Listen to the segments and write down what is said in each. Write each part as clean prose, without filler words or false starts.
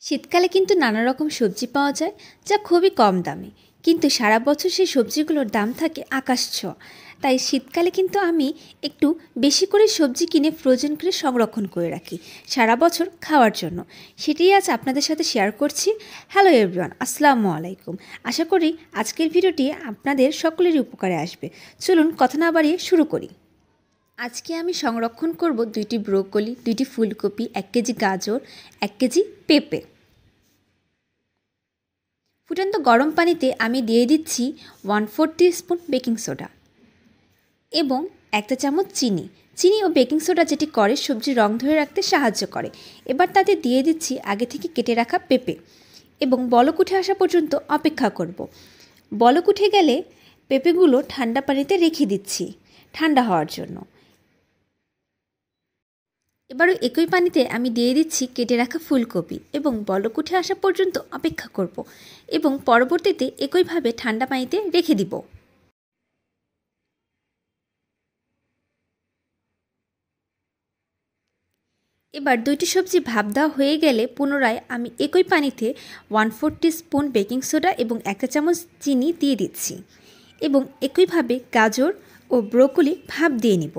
শীতকালে কিন্তু নানা রকম সবজি পাওয়া যায় যা খুবই কম দামে, কিন্তু সারা বছর সেই সবজিগুলোর দাম থাকে আকাশ ছোঁয়া। তাই শীতকালে কিন্তু আমি একটু বেশি করে সবজি কিনে ফ্রোজেন করে সংরক্ষণ করে রাখি সারা বছর খাওয়ার জন্য। সেটাই আজ আপনাদের সাথে শেয়ার করছি। হ্যালো এভরিওয়ান, আসসালামু আলাইকুম। আশা করি আজকের ভিডিওটি আপনাদের সকলেরই উপকারে আসবে। চলুন কথা না বাড়িয়ে শুরু করি। আজকে আমি সংরক্ষণ করব 2টি ব্রোকলি, 2টি ফুলকপি, 1 কেজি গাজর, 1 কেজি পেঁপে। ফুটন্ত গরম পানিতে আমি দিয়ে দিচ্ছি 1/4 টিস্পুন বেকিং সোডা এবং 1 চামচ চিনি। চিনি ও বেকিং সোডা যেটি করে সবজির রং ধরে রাখতে সাহায্য করে। এবার তাতে দিয়ে দিচ্ছি আগে থেকে কেটে রাখা পেঁপে এবং বলক উঠে আসা পর্যন্ত অপেক্ষা করব। বলক উঠে গেলে পেঁপেগুলো ঠান্ডা পানিতে রেখে দিচ্ছি ঠান্ডা হওয়ার জন্য। এবারও একই পানিতে আমি দিয়ে দিচ্ছি কেটে রাখা ফুলকপি এবং বলক উঠে আসা পর্যন্ত অপেক্ষা করব এবং পরবর্তীতে একইভাবে ঠান্ডা পানিতে রেখে দিব। এবার 2টি সবজি ভাপ দেওয়া হয়ে গেলে পুনরায় আমি একই পানিতে 1/4 টিস্পুন বেকিং সোডা এবং 1 চামচ চিনি দিয়ে দিচ্ছি এবং একইভাবে গাজর ও ব্রোকলি ভাপ দিয়ে নিব।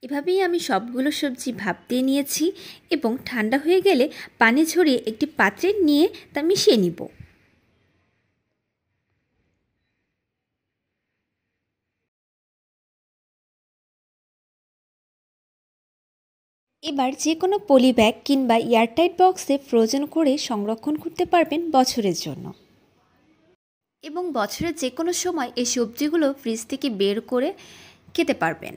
এভাবেই আমি সবগুলো সবজি ভাপ দিয়ে নিয়েছি এবং ঠান্ডা হয়ে গেলে পানি ঝরিয়ে একটি পাত্রে নিয়ে তা মিশিয়ে নিব। এবার যে কোনো পলি ব্যাগ কিংবা এয়ারটাইট বক্সে ফ্রোজেন করে সংরক্ষণ করতে পারবেন বছরের জন্য এবং বছরের যে কোনো সময় এই সবজিগুলো ফ্রিজ থেকে বের করে খেতে পারবেন।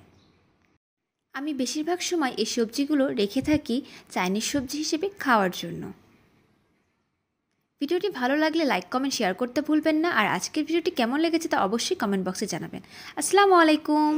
আমি বেশিরভাগ সময় এই সবজিগুলো রেখে থাকি চাইনিজ সবজি হিসেবে খাওয়ার জন্য। ভিডিওটি ভালো লাগলে লাইক, কমেন্ট, শেয়ার করতে ভুলবেন না। আর আজকের ভিডিওটি কেমন লেগেছে তা অবশ্যই কমেন্ট বক্সে জানাবেন। আসসালামু আলাইকুম।